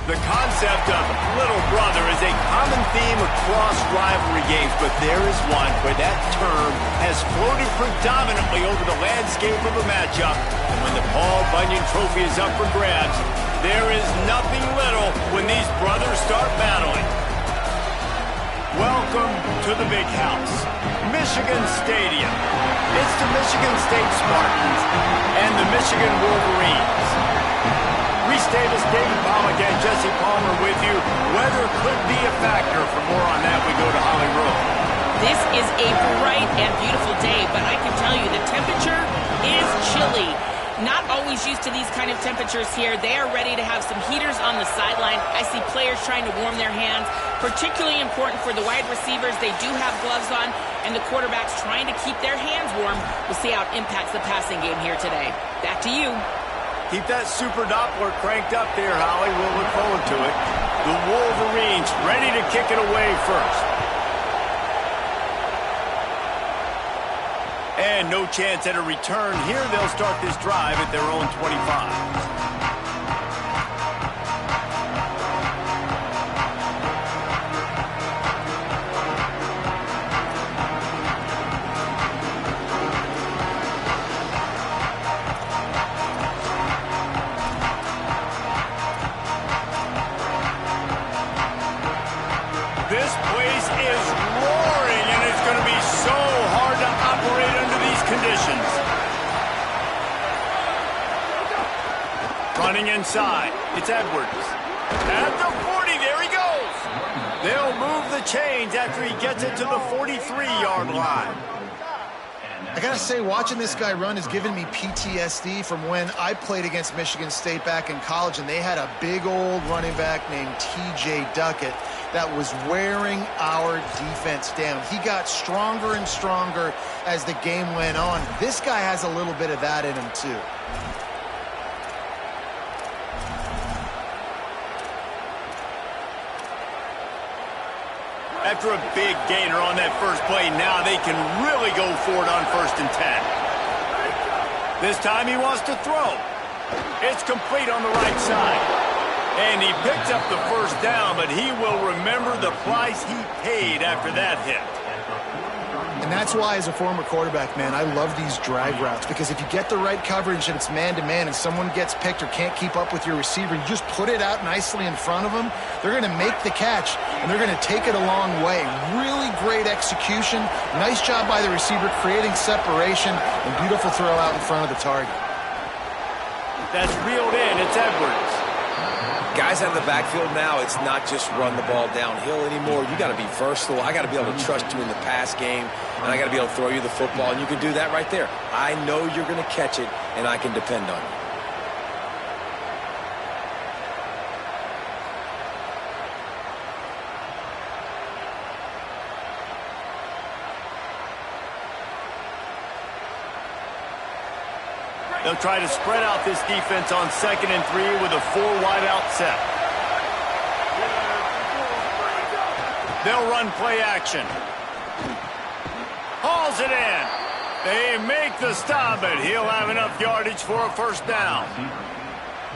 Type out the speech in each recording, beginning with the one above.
The concept of little brother is a common theme across rivalry games, but there is one where that term has floated predominantly over the landscape of a matchup. And when the Paul Bunyan Trophy is up for grabs, there is nothing little when these brothers start battling. Welcome to the big house, Michigan Stadium. It's the Michigan State Spartans and the Michigan Wolverines. Reese Davis, David Pollack, and Jesse Palmer with you. Weather could be a factor. For more on that, we go to Holly Rowe. This is a bright and beautiful day, but I can tell you the temperature is chilly. Not always used to these kind of temperatures here. They are ready to have some heaters on the sideline. I see players trying to warm their hands. Particularly important for the wide receivers. They do have gloves on, and the quarterbacks trying to keep their hands warm. We'll see how it impacts the passing game here today. Back to you. Keep that Super Doppler cranked up there, Holly. We'll look forward to it. The Wolverines ready to kick it away first. And no chance at a return here. They'll start this drive at their own 25. This place is roaring, and it's going to be so hard to operate under these conditions. Running inside, it's Edwards. At the 40, there he goes. They'll move the chains after he gets it to the 43-yard line. I gotta say, watching this guy run has given me PTSD from when I played against Michigan State back in college, and they had a big old running back named T.J. Duckett that was wearing our defense down. He got stronger and stronger as the game went on. This guy has a little bit of that in him, too. After a big gainer on that first play, now they can really go for it on 1st and 10. This time he wants to throw. It's complete on the right side. And he picks up the first down, but he will remember the price he paid after that hit. And that's why, as a former quarterback, man, I love these drag routes, because if you get the right coverage and it's man-to-man and someone gets picked or can't keep up with your receiver, you just put it out nicely in front of them, they're going to make the catch, and they're going to take it a long way. Really great execution. Nice job by the receiver creating separation, and beautiful throw out in front of the target. That's reeled in. It's Edwards. Guys out of the backfield now, it's not just run the ball downhill anymore. You got to be versatile. I got to be able to trust you in the pass game, and I got to be able to throw you the football, and you can do that right there. I know you're going to catch it, and I can depend on you. They'll try to spread out this defense on 2nd and 3 with a 4-wide-out set. They'll run play action. Hauls it in. They make the stop, but he'll have enough yardage for a first down.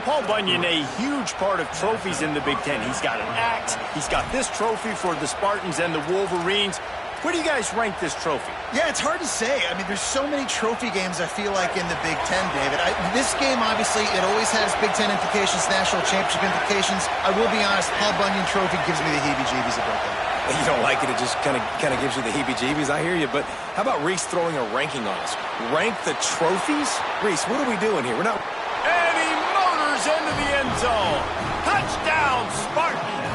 Paul Bunyan, a huge part of trophies in the Big Ten. He's got an axe. He's got this trophy for the Spartans and the Wolverines. Where do you guys rank this trophy? Yeah, it's hard to say. I mean, there's so many trophy games, I feel like, in the Big Ten, David. This game, obviously, it always has Big Ten implications, national championship implications. I will be honest, Paul Bunyan Trophy gives me the heebie-jeebies about that. You don't like it, it just kind of gives you the heebie-jeebies. I hear you, but how about Reese throwing a ranking on us? Rank the trophies? Reese, what are we doing here? We're not... And he motors into the end zone. Touchdown, Spartan!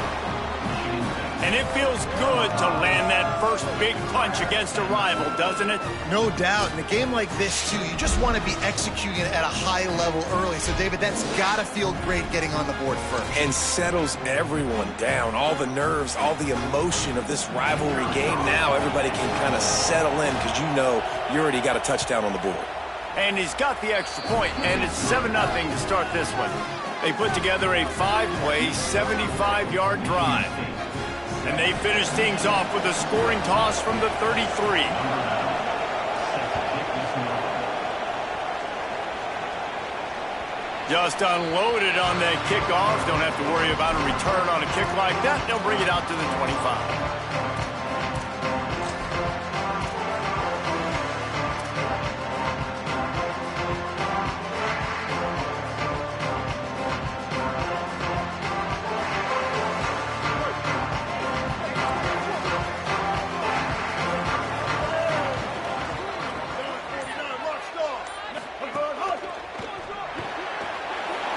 And it feels good to land that first big punch against a rival, doesn't it? No doubt. In a game like this, too, you just want to be executing at a high level early. So, David, that's got to feel great getting on the board first. And settles everyone down. All the nerves, all the emotion of this rivalry game. Now everybody can kind of settle in because you know you already got a touchdown on the board. And he's got the extra point, and it's 7-0 to start this one. They put together a 5-play, 75-yard drive. And they finish things off with a scoring toss from the 33. Just unloaded on that kickoff. Don't have to worry about a return on a kick like that. They'll bring it out to the 25.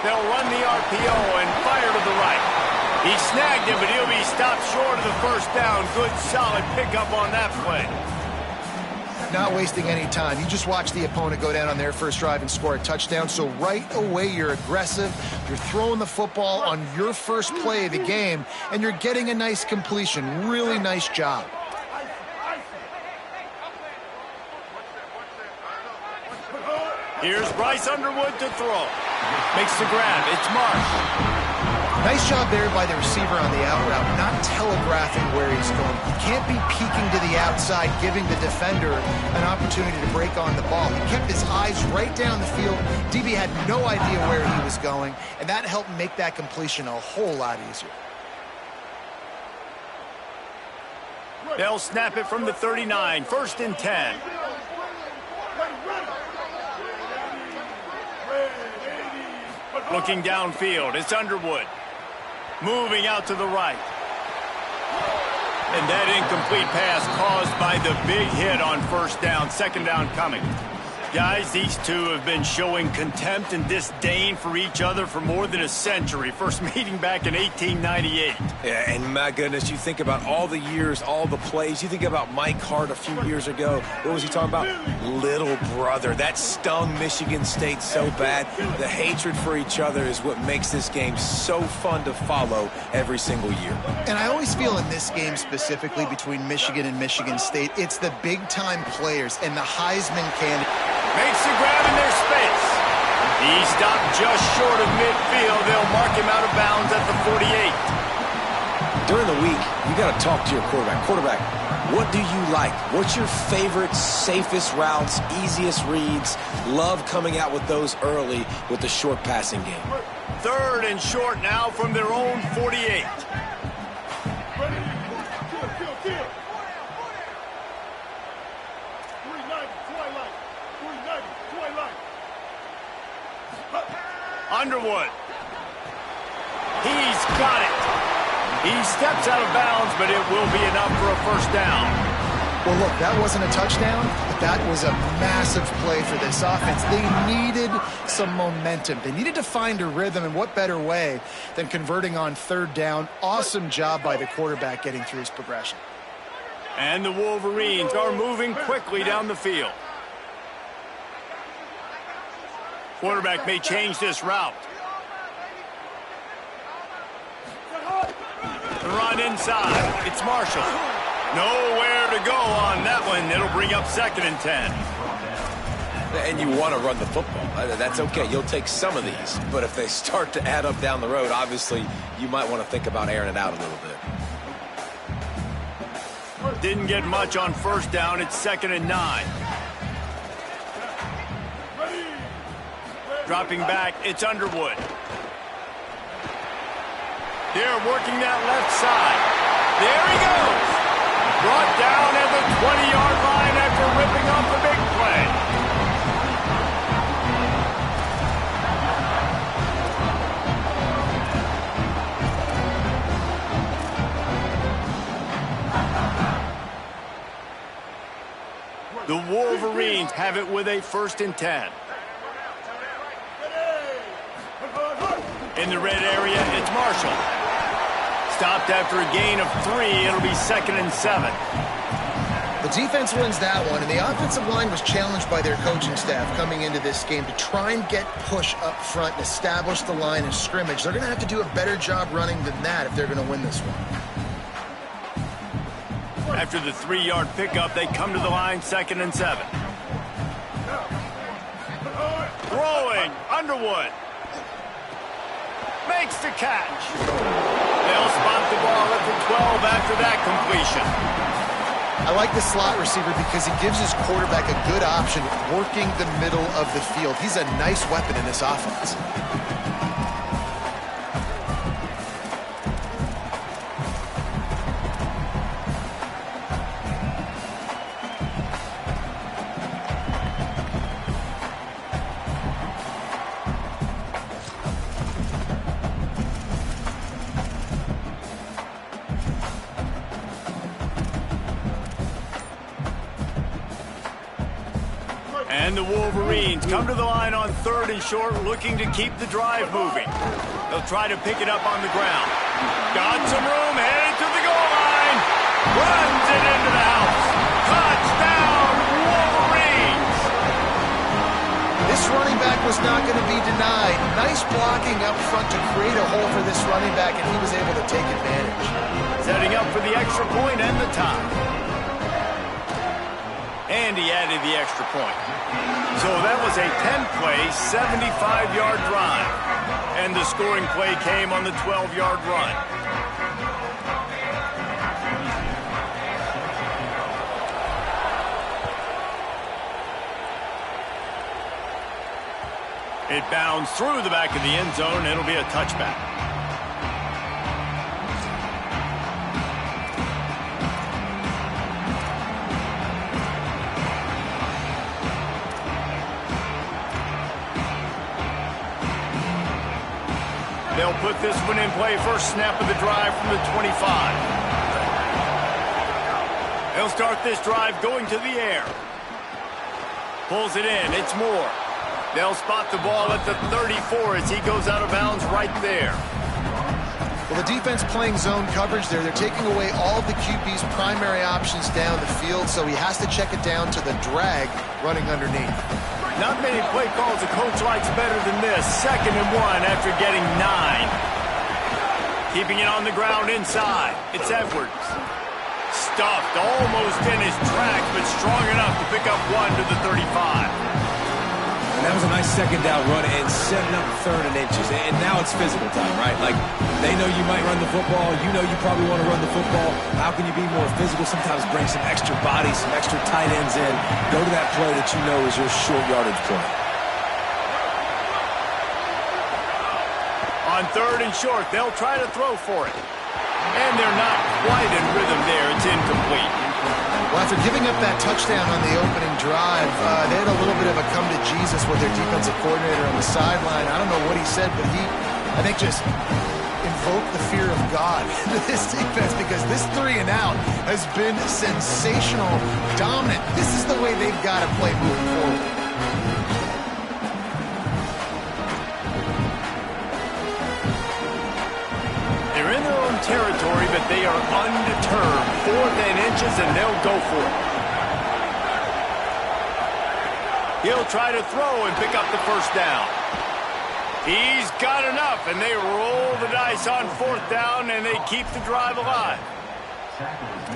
They'll run the RPO and fire to the right. He snagged it, but he'll be stopped short of the first down. Good, solid pickup on that play. Not wasting any time. You just watch the opponent go down on their first drive and score a touchdown. So right away, you're aggressive. You're throwing the football on your first play of the game, and you're getting a nice completion. Really nice job. Here's Bryce Underwood to throw. Makes the grab. It's Marsh. Nice job there by the receiver on the out route, not telegraphing where he's going. He can't be peeking to the outside, giving the defender an opportunity to break on the ball. He kept his eyes right down the field. DB had no idea where he was going, and that helped make that completion a whole lot easier. They'll snap it from the 39. 1st and 10. Looking downfield, it's Underwood. Moving out to the right. And that incomplete pass caused by the big hit on first down. 2nd down coming. Guys, these two have been showing contempt and disdain for each other for more than a century. First meeting back in 1898. Yeah, and my goodness, you think about all the years, all the plays. You think about Mike Hart a few years ago. What was he talking about? Little brother. That stung Michigan State so bad. The hatred for each other is what makes this game so fun to follow every single year. And I always feel in this game specifically between Michigan and Michigan State, it's the big-time players and the Heisman candidate. Makes the grab in their space. He stopped just short of midfield. They'll mark him out of bounds at the 48. During the week, you got to talk to your quarterback. Quarterback, what do you like? What's your favorite, safest routes, easiest reads? Love coming out with those early with the short passing game. 3rd and short now from their own 48. Underwood. He's got it. He steps out of bounds, but it will be enough for a first down. Well, look, that wasn't a touchdown, but that was a massive play for this offense. They needed some momentum. They needed to find a rhythm, and what better way than converting on 3rd down. Awesome job by the quarterback getting through his progression. And the Wolverines are moving quickly down the field. Quarterback may change this route. Run inside. It's Marshall. Nowhere to go on that one. It'll bring up 2nd and 10. And you want to run the football. That's okay. You'll take some of these. But if they start to add up down the road, obviously, you might want to think about airing it out a little bit. Didn't get much on first down. It's 2nd and 9. Dropping back, it's Underwood. They're working that left side. There he goes. Brought down at the 20-yard line after ripping off the big play. The Wolverines have it with a 1st and 10. In the red area, it's Marshall. Stopped after a gain of 3. It'll be 2nd and 7. The defense wins that one, and the offensive line was challenged by their coaching staff coming into this game to try and get push up front and establish the line of scrimmage. They're going to have to do a better job running than that if they're going to win this one. After the 3-yard pickup, they come to the line, 2nd and 7. Throwing, Underwood. Makes the catch. They'll spot the ball at the 12 after that completion. I like the slot receiver because he gives his quarterback a good option working the middle of the field. He's a nice weapon in this offense. And the Wolverines come to the line on 3rd and short, looking to keep the drive moving. They'll try to pick it up on the ground. Got some room, headed to the goal line. Runs it into the house. Touchdown, Wolverines! This running back was not going to be denied. Nice blocking up front to create a hole for this running back, and he was able to take advantage. Setting up for the extra point and the tie. And he added the extra point. So that was a 10-play, 75-yard drive. And the scoring play came on the 12-yard run. It bounds through the back of the end zone. It'll be a touchback. They'll put this one in play. First snap of the drive from the 25. They'll start this drive going to the air. Pulls it in. It's Moore. They'll spot the ball at the 34 as he goes out of bounds right there. Well, the defense playing zone coverage there. They're taking away all of the QB's primary options down the field, so he has to check it down to the drag running underneath. Not many play calls a coach likes better than this. 2nd and 1 after getting 9. Keeping it on the ground inside. It's Edwards. Stuffed almost in his tracks, but strong enough to pick up 1 to the 35. And that was a nice 2nd down run and setting up 3rd and inches. And now it's physical time, right? Like, they know you might run the football. You know you probably want to run the football. How can you be more physical? Sometimes bring some extra bodies, some extra tight ends in. Go to that play that you know is your short yardage play. On 3rd and short, they'll try to throw for it. And they're not quite in rhythm there. It's incomplete. Well, after giving up that touchdown on the opening drive, they had a little bit of a come to Jesus with their defensive coordinator on the sideline. I don't know what he said, but he, I think, just invoked the fear of God into this defense, because this 3 and out has been sensational, dominant. This is the way they've got to play moving forward. They're in their own territory, but they are undeterred. 4th and inches, and they'll go for it. He'll try to throw and pick up the first down. He's got enough, and they roll the dice on 4th down, and they keep the drive alive.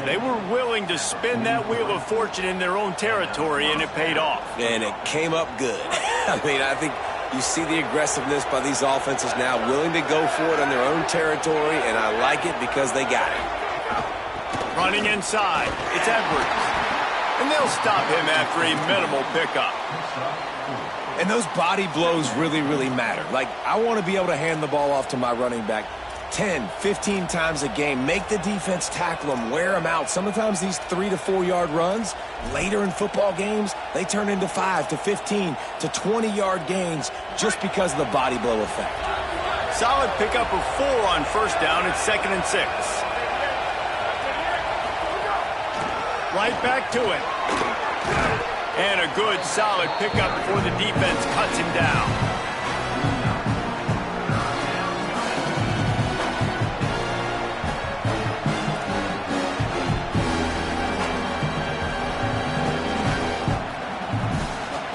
They were willing to spin that wheel of fortune in their own territory, and it paid off. And it came up good. I mean, I think you see the aggressiveness by these offenses now, willing to go for it on their own territory, and I like it because they got it. Running inside, it's Edwards. And they'll stop him after a minimal pickup. And those body blows really, really matter. Like, I want to be able to hand the ball off to my running back 10, 15 times a game. Make the defense tackle them, wear them out. Sometimes these 3 to 4 yard runs, later in football games, they turn into 5 to 15 to 20-yard gains just because of the body blow effect. Solid pickup of 4 on 1st down. It's 2nd and 6. Right back to it. And a good, solid pickup before the defense cuts him down.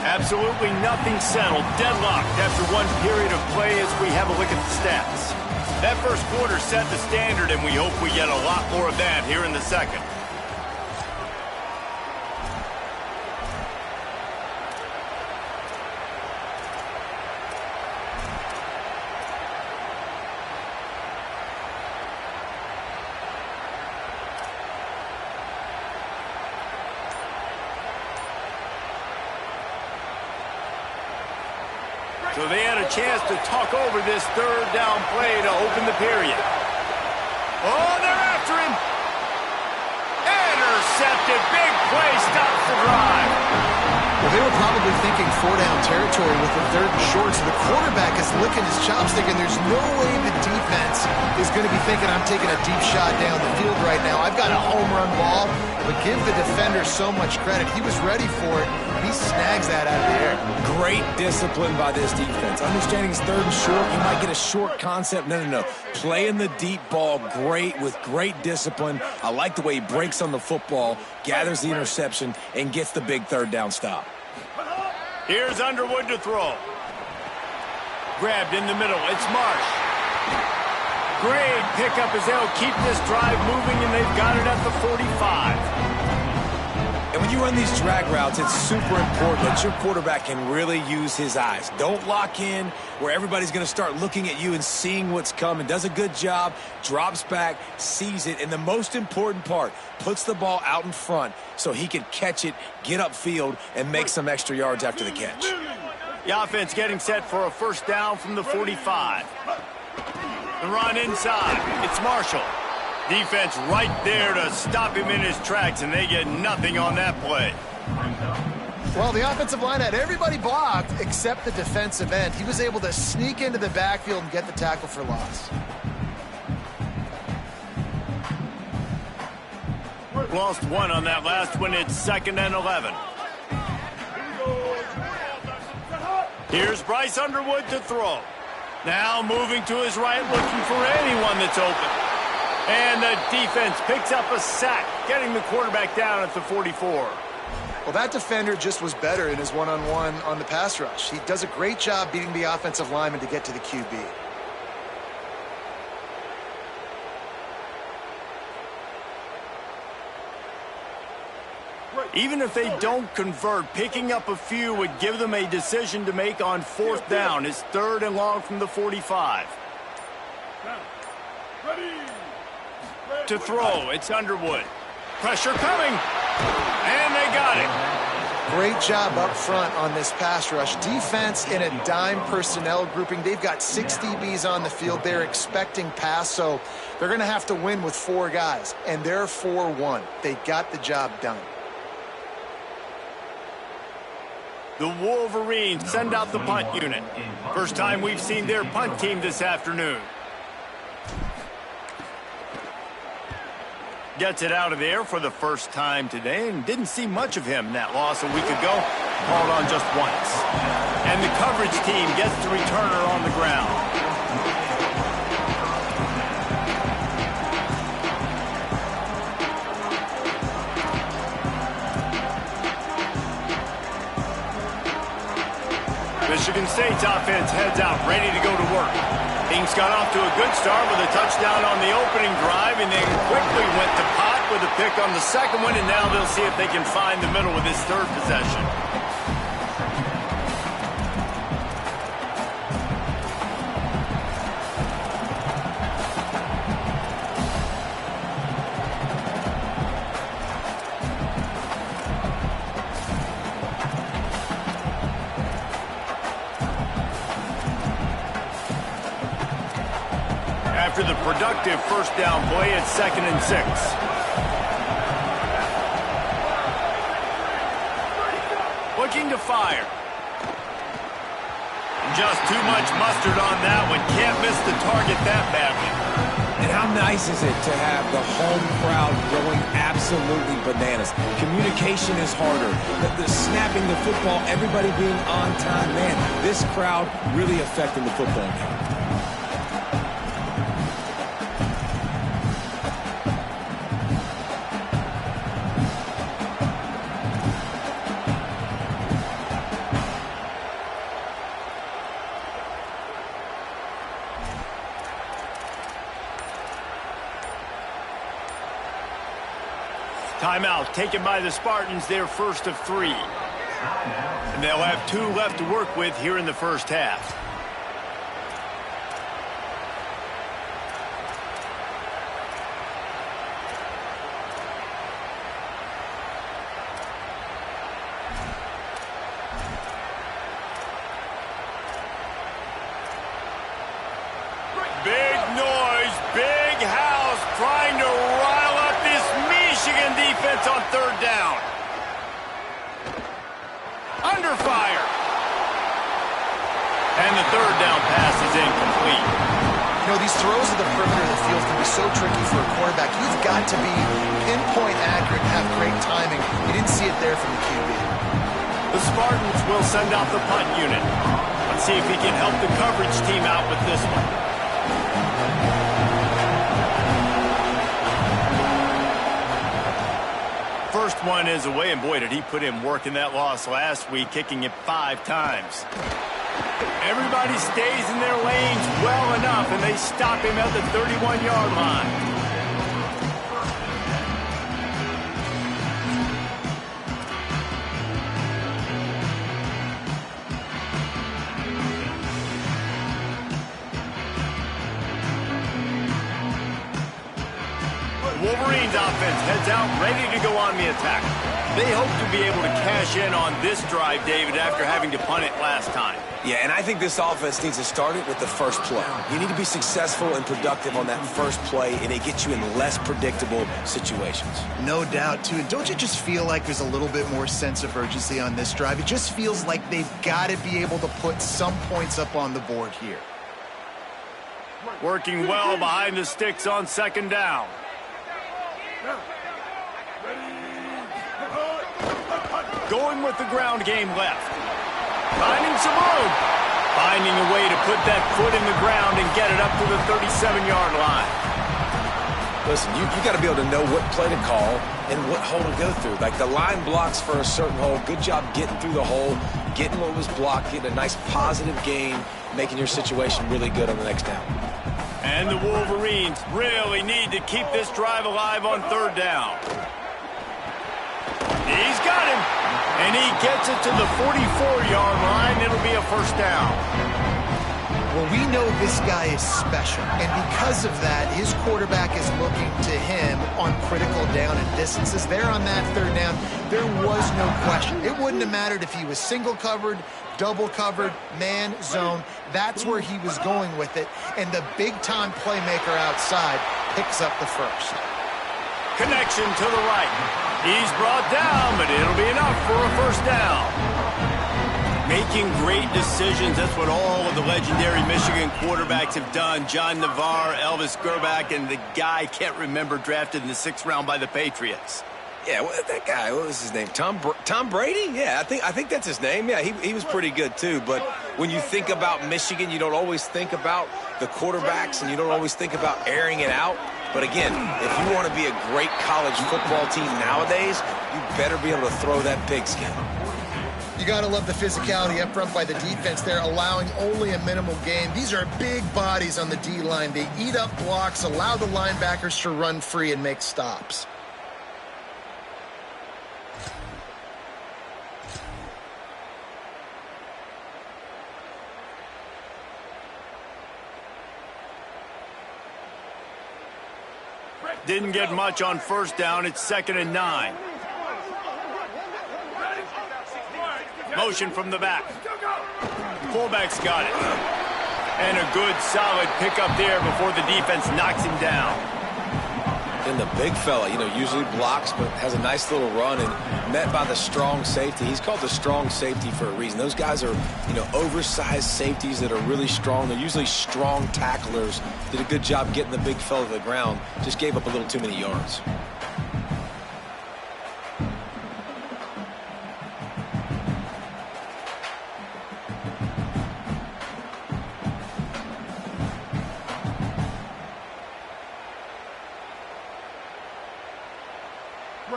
Absolutely nothing settled. Deadlocked after one period of play as we have a look at the stats. That first quarter set the standard, and we hope we get a lot more of that here in the second. So they had a chance to talk over this 3rd down play to open the period. Oh, they're after him. Intercepted. Big play stops the drive. Well, they were probably thinking 4-down territory with the 3rd and short, so the quarterback is licking his chops thinking there's no way the defense is is going to be thinking, I'm taking a deep shot down the field right now. I've got a home run ball, but give the defender so much credit. He was ready for it. He snags that out of the air. Great discipline by this defense. Understanding it's third and short, you might get a short concept. No. Playing the deep ball great with great discipline. I like the way he breaks on the football, gathers the interception, and gets the big third down stop. Here's Underwood to throw. Grabbed in the middle. It's Marsh. Great pickup as they'll keep this drive moving, and they've got it at the 45. And when you run these drag routes, it's super important that your quarterback can really use his eyes. Don't lock in where everybody's going to start looking at you and seeing what's coming. Does a good job, drops back, sees it, and the most important part, puts the ball out in front so he can catch it, get upfield, and make some extra yards after the catch. The offense getting set for a first down from the 45. The run inside. It's Marshall. Defense right there to stop him in his tracks, and they get nothing on that play. Well, the offensive line had everybody blocked except the defensive end. He was able to sneak into the backfield and get the tackle for loss. Lost one on that last one. It's 2nd and 11. Here's Bryce Underwood to throw. Now moving to his right, looking for anyone that's open. And the defense picks up a sack, getting the quarterback down at the 44. Well, that defender just was better in his one-on-one on the pass rush. He does a great job beating the offensive lineman to get to the QB. Even if they don't convert, picking up a few would give them a decision to make on 4th down. It's 3rd and long from the 45. To throw, it's Underwood. Pressure coming, and they got it. Great job up front on this pass rush. Defense in a dime personnel grouping. They've got 6 DBs on the field. They're expecting pass, so they're going to have to win with 4 guys, and they're 4-1. They got the job done. The Wolverines send out the punt unit. First time we've seen their punt team this afternoon. Gets it out of the air for the first time today, and didn't see much of him in that loss a week ago. Called on just once. And the coverage team gets the returner on the ground. Michigan State's offense heads out, ready to go to work. Things got off to a good start with a touchdown on the opening drive, and then quickly went to pot with a pick on the second one, and now they'll see if they can find the middle with this 3rd possession. After the productive first down play, it's 2nd and 6. Looking to fire. Just too much mustard on that one. Can't miss the target that badly. And how nice is it to have the home crowd going absolutely bananas? Communication is harder. The snapping the football, everybody being on time. Man, this crowd really affecting the football game. Timeout taken by the Spartans, their first of 3. And they'll have 2 left to work with here in the first half. Big noise, big house, trying to rile up this Michigan defense on 3rd down. Under fire. And the 3rd down pass is incomplete. You know, these throws to the perimeter of the field can be so tricky for a quarterback. You've got to be pinpoint accurate and have great timing. You didn't see it there from the QB. The Spartans will send out the punt unit. Let's see if he can help the coverage team out with this one. First one is away, and boy, did he put in work in that loss last week, kicking it 5 times. Everybody stays in their lanes well enough, and they stop him at the 31-yard line. Wolverines offense heads out, ready to go on the attack. They hope to be able to cash in on this drive, David, after having to punt it last time. Yeah, and I think this offense needs to start it with the first play. You need to be successful and productive on that first play, and it gets you in less predictable situations. No doubt, too. And don't you just feel like there's a little bit more sense of urgency on this drive? It just feels like they've got to be able to put some points up on the board here. Working well behind the sticks on second down. Going with the ground game left. Finding some room. Finding a way to put that foot in the ground and get it up to the 37-yard line. Listen, you got to be able to know what play to call and what hole to go through. Like the line blocks for a certain hole. Good job getting through the hole, getting what was blocked, getting a nice positive gain, making your situation really good on the next down. And the Wolverines really need to keep this drive alive on third down. He's got him. And he gets it to the 44-yard line. It'll be a first down. Well, we know this guy is special. And because of that, his quarterback is looking to him on critical down and distances. There on that third down, there was no question. It wouldn't have mattered if he was single covered, double covered, man, zone. That's where he was going with it. And the big-time playmaker outside picks up the first. Connection to the right. He's brought down, but it'll be enough for a first down. Making great decisions. That's what all of the legendary Michigan quarterbacks have done. John Navarre, Elvis Grbac, and the guy I can't remember, drafted in the 6th round by the Patriots. Yeah, well, that guy, what was his name? Tom Brady? Yeah, I think that's his name. Yeah, he was pretty good too. But when you think about Michigan, you don't always think about the quarterbacks, and you don't always think about airing it out. But again, if you want to be a great college football team nowadays, you better be able to throw that pigskin. You got to love the physicality up front by the defense there, allowing only a minimal gain. These are big bodies on the D-line. They eat up blocks, allow the linebackers to run free and make stops. Didn't get much on first down. It's 2nd and 9. Motion from the back. Fullback's got it. And a good, solid pickup there before the defense knocks him down. And the big fella, usually blocks, but has a nice little run and met by the strong safety. He's called the strong safety for a reason. Those guys are, oversized safeties that are really strong. They're usually strong tacklers. Did a good job getting the big fella to the ground. Just gave up a little too many yards.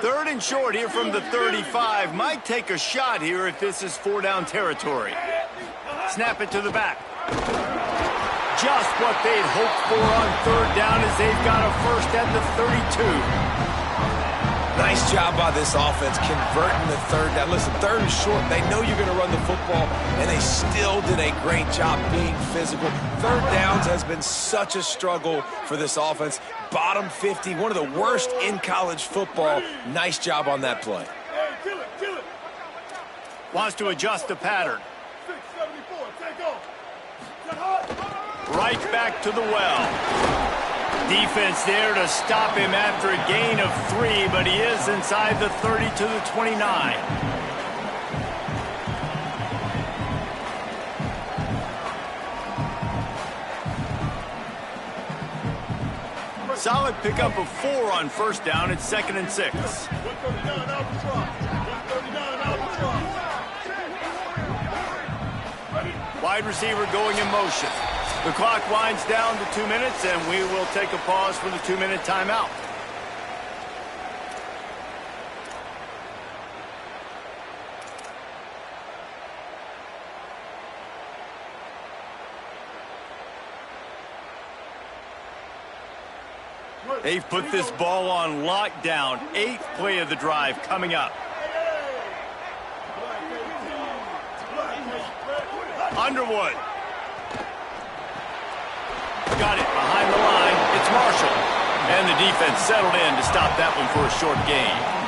Third and short here from the 35. Might take a shot here if this is 4-down territory. Snap it to the back. Just what they'd hoped for on third down as they've got a first at the 32. Nice job by this offense converting the third down. Listen, third and short, they know you're going to run the football, and they still did a great job being physical. Third downs has been such a struggle for this offense. Bottom 50, one of the worst in college football. Nice job on that play. Wants to adjust the pattern. Right back to the well. Defense there to stop him after a gain of 3, but he is inside the 30 to the 29. Solid pickup of 4 on first down. It's 2nd and 6. Wide receiver going in motion. The clock winds down to 2 minutes, and we will take a pause for the 2-minute timeout. They've put this ball on lockdown. 8th play of the drive coming up. Underwood. Got it behind the line. It's Marshall. And the defense settled in to stop that one for a short gain.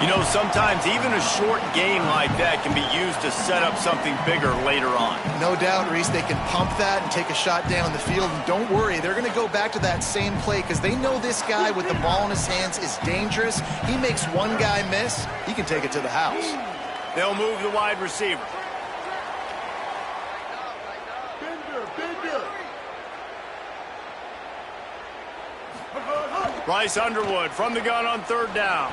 You know, sometimes even a short gain like that can be used to set up something bigger later on. No doubt, Reese, they can pump that and take a shot down the field. And don't worry, they're going to go back to that same play because they know this guy with the ball in his hands is dangerous. He makes one guy miss, he can take it to the house. They'll move the wide receiver. Bryce Underwood from the gun on 3rd down.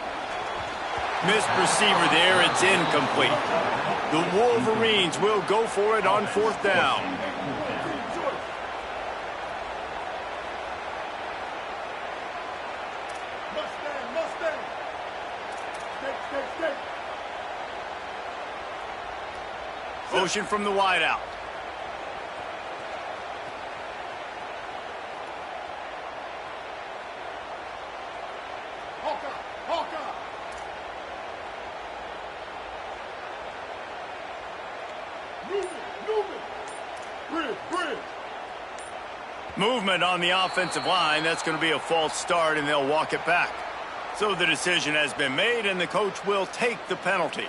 Missed receiver there. It's incomplete. The Wolverines will go for it on 4th down. Motion from the wideout. Movement on the offensive line. That's going to be a false start, and they'll walk it back. So the decision has been made, and the coach will take the penalty.